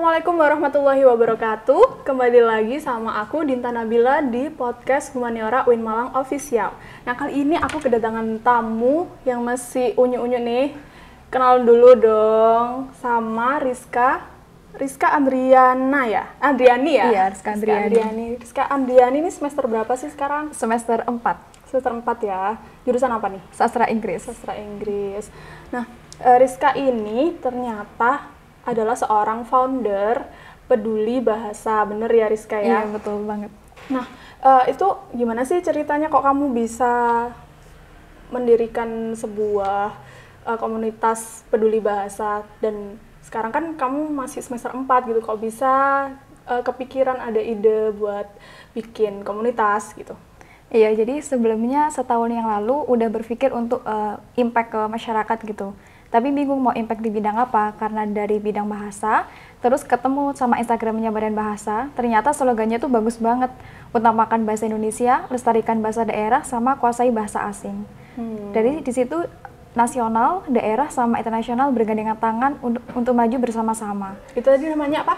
Assalamualaikum warahmatullahi wabarakatuh. Kembali lagi sama aku Dinta Nabila di podcast Humaniora UIN Malang Official. Nah, kali ini aku kedatangan tamu yang masih unyu-unyu nih. Kenal dulu dong sama Rizka Andriana ya? Andriani ya? Iya, Rizka Andriani. Rizka Andriani ini semester berapa sih sekarang? Semester 4, Semester 4 ya. Jurusan apa nih? Sastra Inggris. Sastra Inggris. Nah, Rizka ini ternyata adalah seorang founder Peduli Bahasa. Bener ya Rizka ya? Iya, betul banget. Nah, itu gimana sih ceritanya kok kamu bisa mendirikan sebuah komunitas peduli bahasa, dan sekarang kan kamu masih semester 4 gitu, kok bisa kepikiran ada ide buat bikin komunitas gitu? Iya, jadi sebelumnya setahun yang lalu udah berpikir untuk impact ke masyarakat gitu. Tapi bingung mau impact di bidang apa, karena dari bidang bahasa, terus ketemu sama Instagramnya Badan Bahasa, ternyata slogannya tuh bagus banget. Utamakan bahasa Indonesia, lestarikan bahasa daerah, sama kuasai bahasa asing. Dari di situ nasional, daerah, sama internasional bergandengan tangan untuk maju bersama-sama. Itu tadi namanya apa?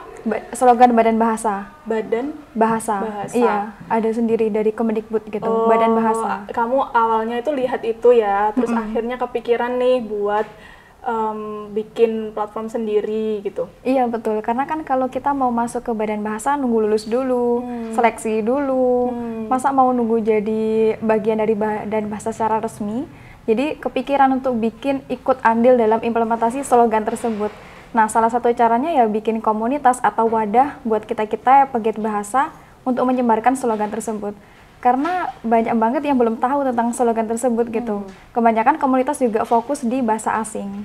Slogan Badan Bahasa. Badan Bahasa. Iya, ada sendiri dari Kemendikbud gitu, Badan Bahasa. Kamu awalnya itu lihat itu ya, terus akhirnya kepikiran nih buat bikin platform sendiri gitu. Iya betul, karena kan kalau kita mau masuk ke Badan Bahasa nunggu lulus dulu, seleksi dulu, masa mau nunggu jadi bagian dari Badan Bahasa secara resmi. Jadi kepikiran untuk bikin ikut andil dalam implementasi slogan tersebut. Nah, salah satu caranya ya bikin komunitas atau wadah buat kita-kita pegiat bahasa untuk menyebarkan slogan tersebut. Karena banyak banget yang belum tahu tentang slogan tersebut gitu. Kebanyakan komunitas juga fokus di bahasa asing.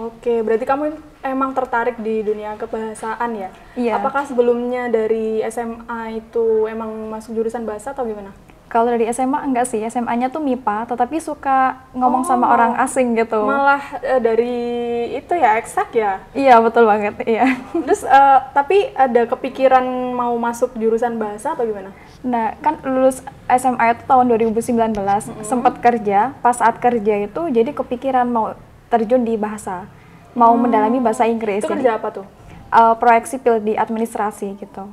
Oke, berarti kamu emang tertarik di dunia kebahasaan ya? Iya. Apakah sebelumnya dari SMA itu emang masuk jurusan bahasa atau gimana? Kalau dari SMA enggak sih, SMA-nya tuh MIPA, tetapi suka ngomong sama orang asing gitu. Malah dari itu ya, eksak ya? Iya, betul banget, iya. Terus, tapi ada kepikiran mau masuk jurusan bahasa atau gimana? Nah, kan lulus SMA itu tahun 2019, sempat kerja, pas saat kerja itu jadi kepikiran mau terjun di bahasa, mau mendalami bahasa Inggris. Itu kerja apa tuh? Proyek sipil di administrasi gitu.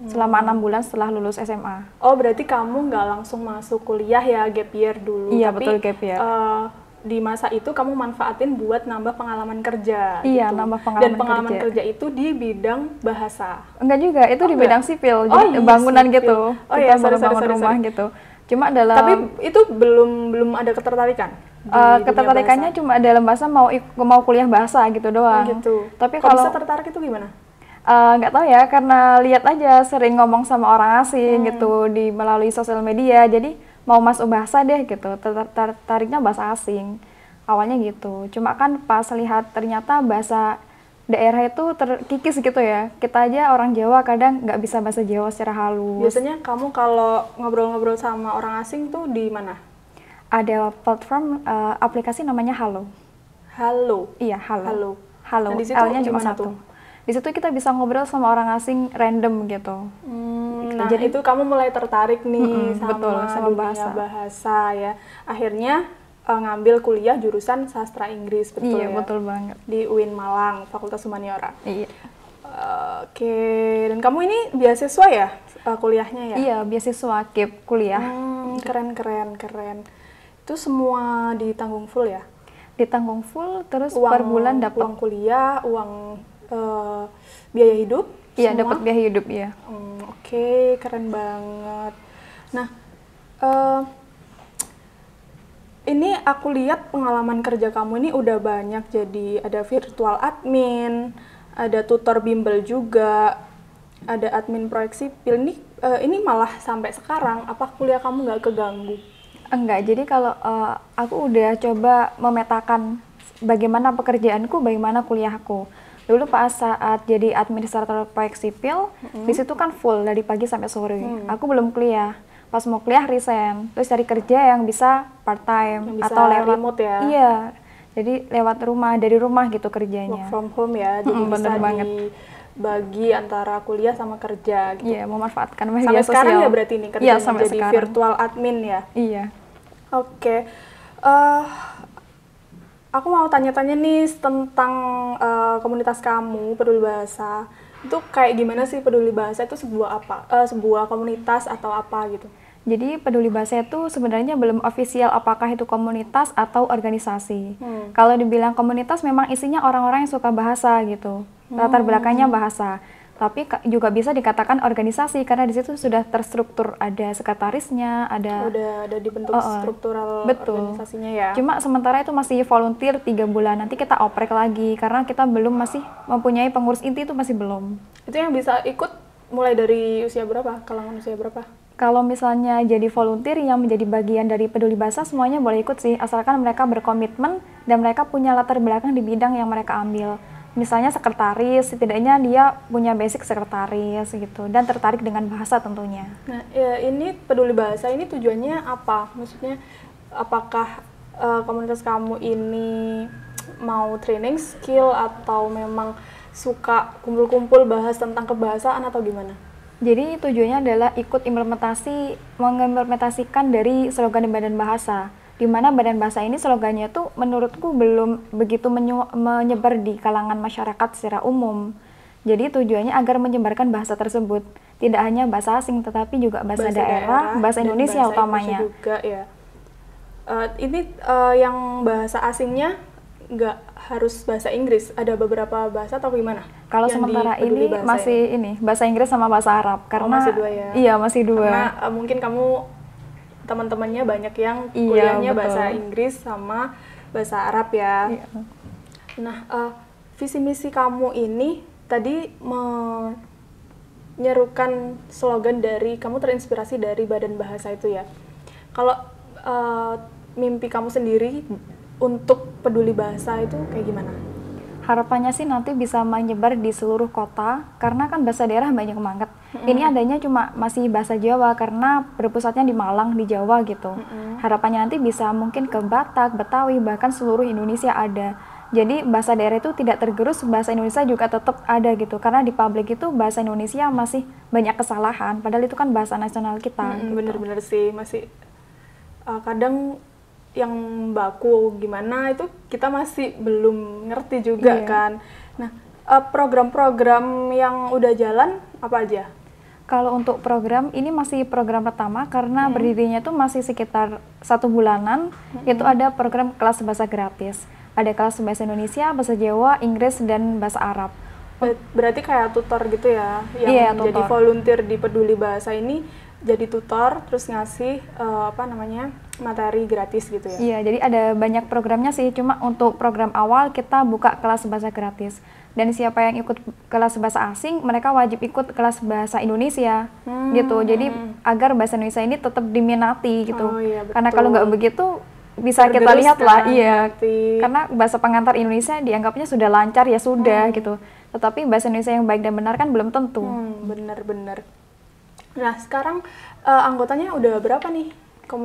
Selama 6 bulan setelah lulus SMA. Oh, berarti kamu nggak langsung masuk kuliah ya, gap year dulu? Iya, tapi, betul, gap year. Di masa itu kamu manfaatin buat nambah pengalaman kerja. Iya, gitu. nambah pengalaman Dan pengalaman kerja itu di bidang bahasa. Enggak juga, itu di enggak? bidang sipil, Oh, jadi iya, bangunan sipil. gitu. Oh, kita iya, sorry, rumah gitu. Cuma dalam Tapi itu belum ada ketertarikan? ketertarikannya cuma dalam bahasa mau kuliah bahasa gitu doang. Oh, gitu. Tapi kalau kalau bisa tertarik itu gimana? nggak tahu ya, karena lihat aja sering ngomong sama orang asing gitu di melalui sosial media, jadi mau masuk bahasa deh gitu, tertariknya bahasa asing awalnya gitu. Cuma kan pas lihat ternyata bahasa daerah itu terkikis gitu ya, kita aja orang Jawa kadang nggak bisa bahasa Jawa secara halus. Biasanya kamu kalau ngobrol-ngobrol sama orang asing tuh di mana? Ada platform aplikasi namanya Halo. Halo? Iya, Halo. Halo, Nah, di situ L-nya cuma gimana satu. tuh? Di situ kita bisa ngobrol sama orang asing random gitu. Nah, Jadi itu kamu mulai tertarik nih sama, betul, sama dunia bahasa ya. Akhirnya ngambil kuliah jurusan sastra Inggris, betul iya, ya? betul banget. Di UIN Malang, Fakultas Humaniora. Iya. Oke, dan kamu ini beasiswa ya kuliahnya ya? Iya, beasiswa KIP kuliah. Keren. Itu semua ditanggung full ya? Ditanggung full, terus per bulan dapat uang kuliah, uang biaya hidup? Iya, semua? dapat biaya hidup, iya. Oke, keren banget. Nah, ini aku lihat pengalaman kerja kamu ini udah banyak, jadi ada virtual admin, ada tutor bimbel juga, ada admin proyek sipil. Ini malah sampai sekarang, apa kuliah kamu nggak keganggu? Enggak, jadi kalau aku udah coba memetakan bagaimana pekerjaanku, bagaimana kuliahku. Dulu pas saat jadi administrator proyek sipil, di situ kan full dari pagi sampai sore. Aku belum kuliah. Pas mau kuliah resign, terus cari kerja yang bisa part time atau lewat remote ya. Iya. Jadi lewat rumah, dari rumah gitu kerjanya. Work from home ya. Jadi bisa dibagi antara kuliah sama kerja gitu. Iya, memanfaatkan media sampai sosial. Sekarang ya berarti ini kerjanya sampai jadi sekarang. virtual admin ya. Iya. Oke. Aku mau tanya-tanya nih tentang komunitas kamu, Peduli Bahasa. Itu kayak gimana sih Peduli Bahasa itu sebuah komunitas atau apa gitu? Jadi Peduli Bahasa itu sebenarnya belum official apakah itu komunitas atau organisasi. Kalau dibilang komunitas memang isinya orang-orang yang suka bahasa gitu. Latar belakangnya bahasa. Tapi juga bisa dikatakan organisasi karena di situ sudah terstruktur, ada sekretarisnya, Udah dibentuk struktural betul. organisasinya ya. Cuma sementara itu masih volunteer 3 bulan. Nanti kita oprek lagi karena kita belum masih mempunyai pengurus inti, itu masih belum. Itu yang bisa ikut mulai dari usia berapa? Kalangan usia berapa? Kalau misalnya jadi volunteer yang menjadi bagian dari Peduli Bahasa, semuanya boleh ikut sih, asalkan mereka berkomitmen dan mereka punya latar belakang di bidang yang mereka ambil. Misalnya sekretaris, setidaknya dia punya basic sekretaris gitu, dan tertarik dengan bahasa tentunya. Nah, ya, ini Peduli Bahasa ini tujuannya apa? Maksudnya, apakah komunitas kamu ini mau training skill atau memang suka kumpul-kumpul bahas tentang kebahasaan atau gimana? Jadi tujuannya adalah ikut mengimplementasikan dari slogan Badan Bahasa, di mana Badan Bahasa ini slogannya tuh menurutku belum begitu menyebar di kalangan masyarakat secara umum. Jadi tujuannya agar menyebarkan bahasa tersebut, tidak hanya bahasa asing tetapi juga bahasa daerah, bahasa Indonesia utamanya. Indonesia juga ya. Ini yang bahasa asingnya nggak harus bahasa Inggris, ada beberapa bahasa atau gimana? Kalau sementara ini masih ini bahasa Inggris sama bahasa Arab karena masih dua ya. Iya, masih dua. Karena mungkin kamu teman-temannya banyak yang kuliahnya bahasa Inggris sama bahasa Arab ya. Iya. Nah, visi misi kamu ini tadi menyerukan slogan dari kamu terinspirasi dari Badan Bahasa itu ya. Kalau mimpi kamu sendiri untuk Peduli Bahasa itu kayak gimana? Harapannya sih nanti bisa menyebar di seluruh kota, karena kan bahasa daerah banyak banget. Ini adanya cuma masih bahasa Jawa karena berpusatnya di Malang, di Jawa gitu. Harapannya nanti bisa mungkin ke Batak, Betawi, bahkan seluruh Indonesia ada. Jadi bahasa daerah itu tidak tergerus, bahasa Indonesia juga tetap ada gitu. Karena di publik itu bahasa Indonesia masih banyak kesalahan, padahal itu kan bahasa nasional kita. Gitu. Bener-bener sih, masih kadang yang baku gimana itu kita masih belum ngerti juga kan. Nah, program-program yang udah jalan apa aja? Kalau untuk program ini masih program pertama karena berdirinya itu masih sekitar 1 bulanan. Itu ada program kelas bahasa gratis. Ada kelas bahasa Indonesia, bahasa Jawa, Inggris, dan bahasa Arab. Berarti kayak tutor gitu ya, yang jadi volunteer di Peduli Bahasa ini jadi tutor terus ngasih materi gratis gitu ya? Iya, jadi ada banyak programnya sih, cuma untuk program awal kita buka kelas bahasa gratis. Dan siapa yang ikut kelas bahasa asing, mereka wajib ikut kelas bahasa Indonesia gitu. Jadi agar bahasa Indonesia ini tetap diminati gitu. Oh, iya, karena kalau nggak begitu bisa kita lihat lah, karena bahasa pengantar Indonesia dianggapnya sudah lancar ya sudah gitu. Tetapi bahasa Indonesia yang baik dan benar kan belum tentu. Benar-benar. Nah, sekarang anggotanya udah berapa nih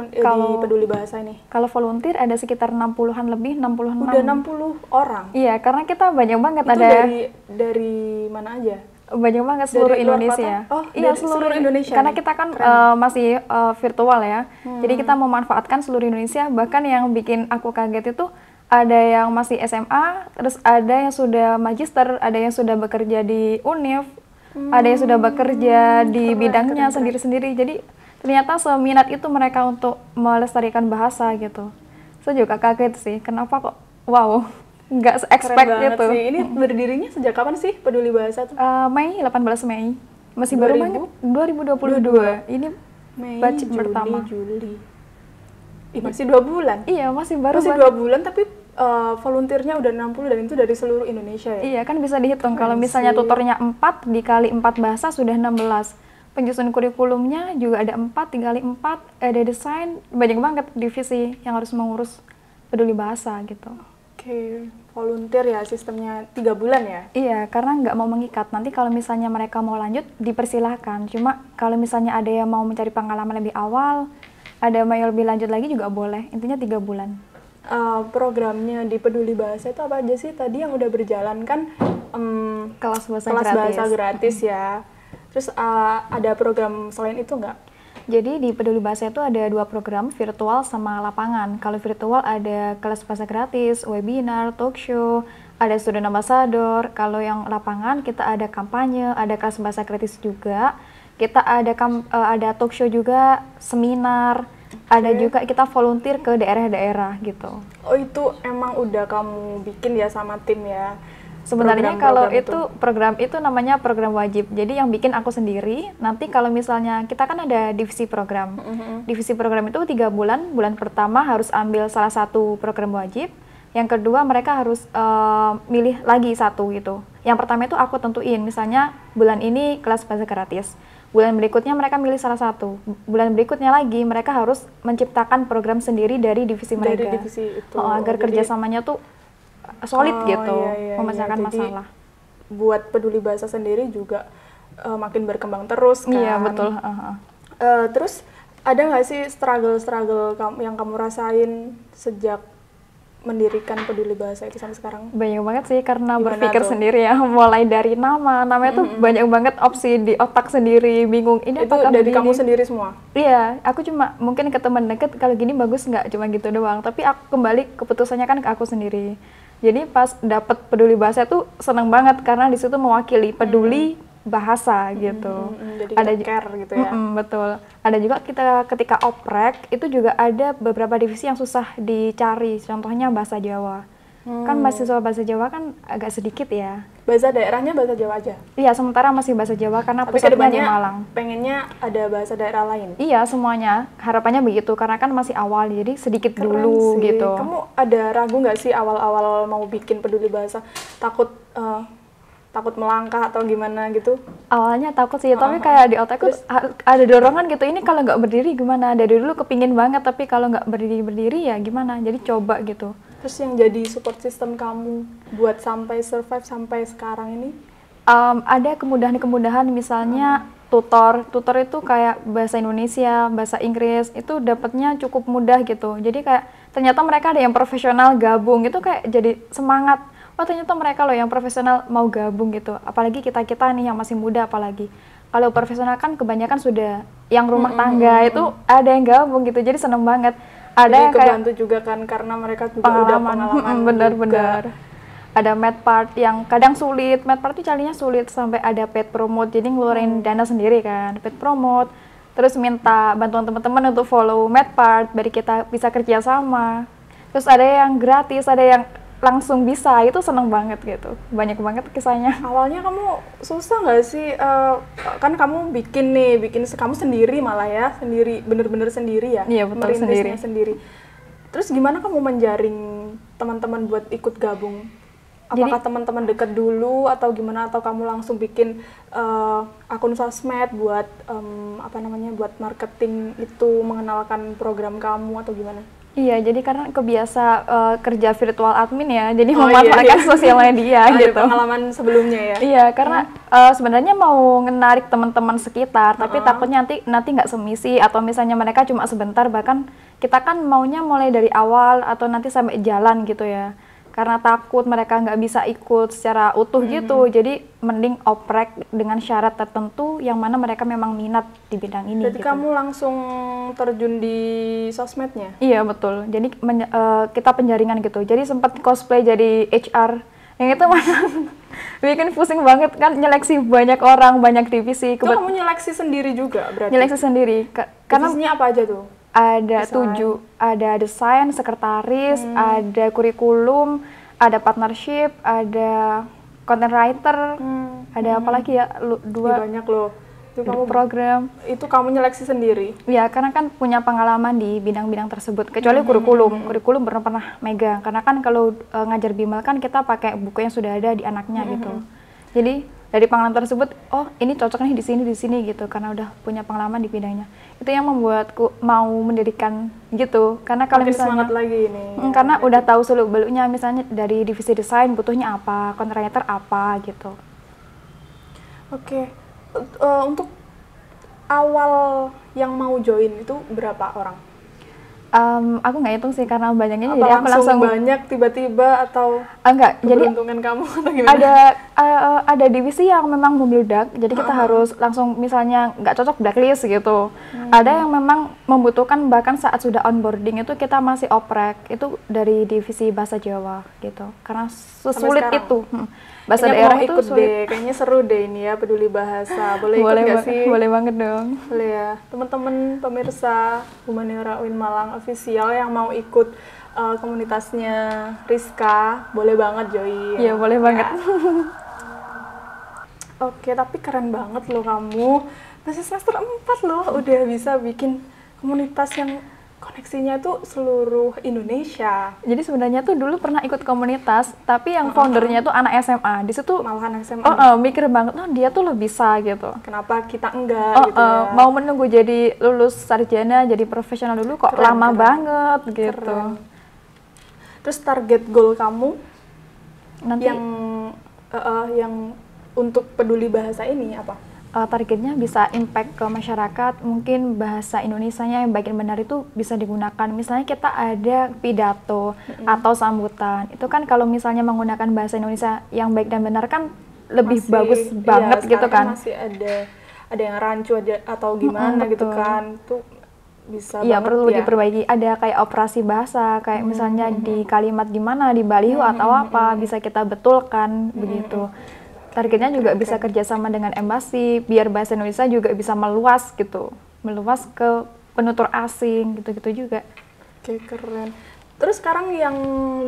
di Peduli Bahasa ini? Kalau volunteer ada sekitar 60-an lebih, 66. Udah 60 orang? Iya, karena kita banyak banget itu ada. Dari mana aja? Banyak banget seluruh Indonesia. Oh, iya, seluruh Indonesia. Karena kita kan masih virtual ya. Jadi kita memanfaatkan seluruh Indonesia. Bahkan yang bikin aku kaget itu ada yang masih SMA, terus ada yang sudah magister, ada yang sudah bekerja di Univ. Ada yang sudah bekerja di bidangnya sendiri-sendiri. Jadi ternyata seminat itu mereka untuk melestarikan bahasa gitu. Saya juga kaget sih, kenapa kok nggak expect gitu. Sih. Ini berdirinya sejak kapan sih Peduli Bahasa tuh? 18 Mei. Masih baru banget, 2022. Ini Mei, batch pertama. Juli. Masih 2 bulan? Iya, masih baru. Masih 2 bulan tapi volunteernya udah 60 dan itu dari seluruh Indonesia ya? Iya, kan bisa dihitung. Kalau misalnya tutornya 4 dikali 4 bahasa sudah 16. Penyusun kurikulumnya juga ada 4 dikali 4, ada desain, banyak banget divisi yang harus mengurus Peduli Bahasa gitu. Oke, volunteer ya sistemnya 3 bulan ya? Iya, karena nggak mau mengikat. Nanti kalau misalnya mereka mau lanjut, dipersilahkan. Cuma kalau misalnya ada yang mau mencari pengalaman lebih awal, ada yang lebih lanjut lagi juga boleh. Intinya 3 bulan. Programnya di Peduli Bahasa itu apa aja sih? Tadi yang udah berjalan kan kelas bahasa gratis ya. Terus ada program selain itu nggak? Jadi di Peduli Bahasa itu ada 2 program, virtual sama lapangan. Kalau virtual ada kelas bahasa gratis, webinar, talk show, Ada student ambassador, kalau yang lapangan kita ada kampanye, ada kelas bahasa kritis juga, kita ada talk show juga, seminar, ada juga kita volunteer ke daerah-daerah gitu. Oh itu emang udah kamu bikin ya sama tim ya? Sebenarnya kalau itu program itu namanya program wajib, jadi yang bikin aku sendiri. Nanti kalau misalnya kita kan ada divisi program, divisi program itu 3 bulan, bulan pertama harus ambil salah satu program wajib. Yang kedua mereka harus milih lagi satu gitu. Yang pertama itu aku tentuin, misalnya bulan ini kelas bahasa gratis. Bulan berikutnya mereka milih salah satu. Bulan berikutnya lagi mereka harus menciptakan program sendiri dari divisi mereka. Dari divisi itu. Agar kerjasamanya tuh solid gitu, memecahkan Jadi, masalah. Buat peduli bahasa sendiri juga makin berkembang terus kan. Iya betul. Terus ada nggak sih struggle yang kamu rasain sejak mendirikan peduli bahasa itu sampai sekarang? Banyak banget sih, karena Gimana berpikir tuh? sendiri ya, mulai dari namanya tuh banyak banget opsi di otak sendiri, bingung ini Itu apakah dari begini? kamu sendiri semua? Iya, aku cuma mungkin ke teman deket kalau gini bagus nggak, cuma gitu doang. Tapi aku kembali keputusannya kan ke aku sendiri. Jadi pas dapet peduli bahasa tuh seneng banget karena di situ mewakili peduli bahasa gitu. Jadi Ada care gitu ya? betul. Ada juga kita ketika oprek itu juga ada beberapa divisi yang susah dicari. Contohnya bahasa Jawa. Kan mahasiswa bahasa Jawa kan agak sedikit ya. Bahasa daerahnya bahasa Jawa aja? Iya, sementara masih bahasa Jawa karena Tapi pusatnya di kedepannya Malang. pengennya ada bahasa daerah lain? Iya, semuanya. Harapannya begitu, karena kan masih awal, jadi sedikit Keren dulu sih. gitu. Kamu ada ragu nggak sih awal-awal mau bikin peduli bahasa? Takut melangkah atau gimana gitu? Awalnya takut sih, tapi kayak di otakku ada dorongan gitu, ini kalau nggak berdiri gimana? Dari dulu kepingin banget, tapi kalau nggak berdiri ya gimana? Jadi coba gitu. Terus yang jadi support system kamu buat sampai survive sampai sekarang ini? Ada kemudahan-kemudahan, misalnya tutor itu kayak bahasa Indonesia, bahasa Inggris, itu dapatnya cukup mudah gitu. Jadi kayak ternyata mereka ada yang profesional gabung, itu kayak jadi semangat. Oh ternyata mereka loh yang profesional mau gabung gitu. Apalagi kita-kita nih yang masih muda apalagi. Kalau profesional kan kebanyakan sudah yang rumah tangga itu ada yang gabung gitu, jadi seneng banget. Ada Jadi yang kayak kebantu juga kan karena mereka juga udah pengalaman benar-benar. Ada med part yang kadang sulit, med part itu carinya sulit, sampai ada paid promote, jadi ngeluarin dana sendiri kan, paid promote. Terus minta bantuan teman-teman untuk follow med part, biar kita bisa kerja sama. Terus ada yang gratis, ada yang langsung bisa, itu seneng banget gitu. Banyak banget kisahnya. Awalnya kamu susah nggak sih? Kan kamu bikin kamu sendiri malah ya, bener-bener sendiri ya? Iya betul, merintisnya sendiri. Terus gimana kamu menjaring teman-teman buat ikut gabung? Apakah teman-teman dekat dulu atau gimana? Atau kamu langsung bikin akun sosmed buat buat marketing itu, mengenalkan program kamu atau gimana? Iya, jadi karena kebiasa kerja virtual admin ya, jadi memanfaatkan sosial media gitu. Ada pengalaman sebelumnya ya? Iya, karena sebenarnya mau menarik teman-teman sekitar, tapi takutnya nanti nggak semisi, atau misalnya mereka cuma sebentar, bahkan kita kan maunya mulai dari awal atau nanti sampai jalan gitu ya. Karena takut mereka nggak bisa ikut secara utuh gitu, jadi mending oprek dengan syarat tertentu yang mana mereka memang minat di bidang ini. Jadi gitu. kamu langsung terjun di sosmednya? Iya betul, jadi kita penjaringan gitu, jadi sempat cosplay jadi HR, yang itu mana bikin pusing banget kan, nyeleksi banyak orang, banyak divisi. Itu kamu nyeleksi sendiri juga berarti? Nyeleksi sendiri, karena divisinya apa aja tuh? Ada 7, ada desain, sekretaris, ada kurikulum, ada partnership, ada content writer, ada apa lagi ya, 2 banyak loh. Itu kamu program. Itu kamu nyeleksi sendiri? Ya, karena kan punya pengalaman di bidang-bidang tersebut, kecuali kurikulum pernah megang, karena kan kalau ngajar bimbel kan kita pakai buku yang sudah ada di anaknya gitu. Jadi dari pengalaman tersebut, oh ini cocok nih di sini gitu, karena udah punya pengalaman di bidangnya. Itu yang membuatku mau mendirikan gitu, karena kalau misalnya semangat lagi nih. Karena udah tahu seluk beluknya, misalnya dari divisi desain butuhnya apa, content writer apa gitu. Oke. Untuk awal yang mau join itu berapa orang? Aku nggak hitung sih karena banyaknya, Apa jadi aku langsung banyak tiba-tiba atau enggak. Jadi keberuntungan kamu atau gimana? ada divisi yang memang membludak, jadi kita harus langsung misalnya nggak cocok blacklist gitu. Ada yang memang membutuhkan bahkan saat sudah onboarding itu kita masih oprek, itu dari divisi bahasa Jawa gitu. Karena sulit itu. Bahasa kayaknya daerah mau itu ikut sulit. deh, kayaknya seru deh ini ya peduli bahasa. Boleh ikut nggak sih? Boleh banget dong. Boleh ya, teman-teman pemirsa Humaniora UIN Malang official yang mau ikut komunitasnya Rizka, boleh banget join. Iya, boleh banget. Oke, tapi keren banget loh kamu. Masih semester 4 loh, udah bisa bikin komunitas yang koneksinya tuh seluruh Indonesia. Jadi sebenarnya tuh dulu pernah ikut komunitas, tapi yang foundernya tuh anak SMA. Di situ Malahan SMA. mikir banget, dia tuh lo bisa gitu. Kenapa kita enggak gitu ya? Mau menunggu jadi lulus sarjana, jadi profesional dulu kok lama banget gitu. Keren. Terus target goal kamu Nanti yang untuk peduli bahasa ini apa? targetnya bisa impact ke masyarakat, mungkin bahasa Indonesianya yang baik dan benar itu bisa digunakan. Misalnya kita ada pidato atau sambutan, itu kan kalau misalnya menggunakan bahasa Indonesia yang baik dan benar kan lebih bagus banget gitu kan. Masih ada yang rancu atau gimana gitu kan, tuh bisa Iya, banget perlu ya. diperbaiki. Ada kayak operasi bahasa, kayak misalnya di kalimat gimana, di baliho atau apa, bisa kita betulkan begitu. Targetnya juga bisa kerjasama dengan embasi, biar bahasa Indonesia juga bisa meluas gitu, meluas ke penutur asing gitu-gitu juga. Oke, keren. Terus sekarang yang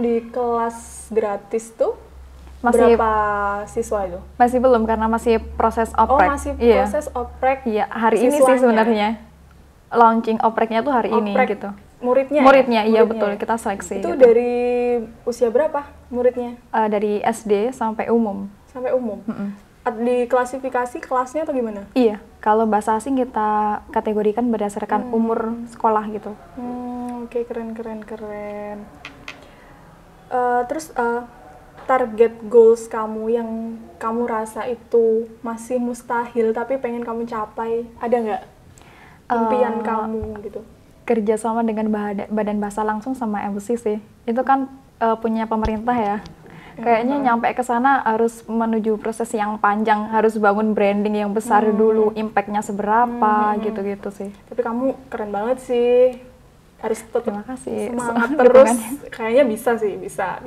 di kelas gratis tuh Masih berapa siswa itu? masih belum karena masih proses Oh, oprek. masih Iya. proses oprek. Iya, hari ini sih siswanya. sebenarnya. Launching opreknya tuh hari ini Oprek gitu. Muridnya? Muridnya, iya Muridnya betul, ya? kita seleksi. Itu gitu. dari usia berapa muridnya? Dari SD sampai umum. Sampai umum? Diklasifikasi kelasnya atau gimana? Iya, kalau bahasa asing kita kategorikan berdasarkan umur sekolah gitu. Oke, keren. Terus target goals kamu yang kamu rasa itu masih mustahil tapi pengen kamu capai, ada nggak impian kamu gitu? Kerjasama dengan badan bahasa langsung sama embassy sih. Itu kan punya pemerintah ya. Kayaknya nyampe ke sana harus menuju proses yang panjang, harus bangun branding yang besar dulu, impact-nya seberapa, gitu-gitu sih. Tapi kamu keren banget sih. Harus tetap Terima kasih. semangat terus. Kayaknya bisa sih, bisa.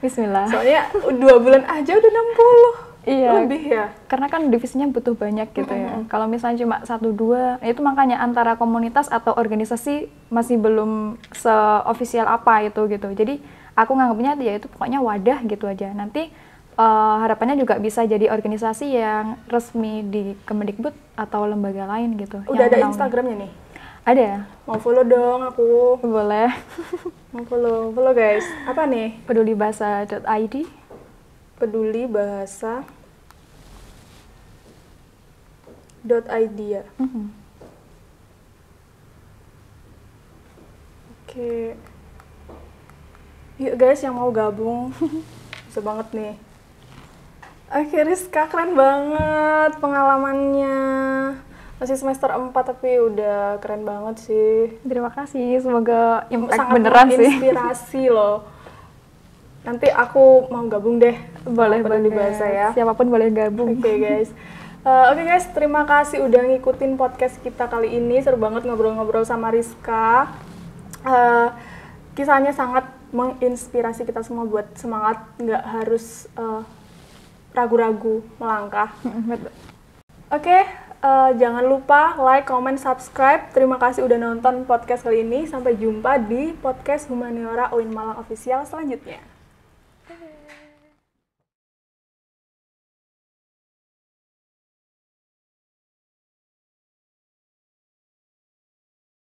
Bismillah. Soalnya 2 bulan aja udah 60. Iya. Lebih ya. Karena kan divisinya butuh banyak gitu ya. Kalau misalnya cuma 1-2, itu makanya antara komunitas atau organisasi masih belum se-official apa itu gitu. Jadi aku nganggapnya ya itu pokoknya wadah gitu aja. Nanti harapannya juga bisa jadi organisasi yang resmi di Kemendikbud atau lembaga lain gitu. Udah ada Instagramnya nih? Ada. Mau follow dong aku. Boleh. Mau follow guys. Apa nih? pedulibahasa.id. pedulibahasa.id ya. Oke. Yuk guys yang mau gabung, bisa banget nih. Oke, Rizka keren banget pengalamannya. Masih semester 4 tapi udah keren banget sih. Terima kasih, semoga impact Sangat beneran sih. menginspirasi loh. Nanti aku mau gabung deh. Boleh Peduli banget. bahasa ya. Siapapun boleh gabung. Oke guys. Oke guys, terima kasih udah ngikutin podcast kita kali ini. Seru banget ngobrol-ngobrol sama Rizka. Kisahnya sangat menginspirasi kita semua buat semangat, nggak harus ragu-ragu melangkah. Oke, jangan lupa like, comment, subscribe. Terima kasih udah nonton podcast kali ini. Sampai jumpa di podcast Humaniora UIN Malang Official selanjutnya.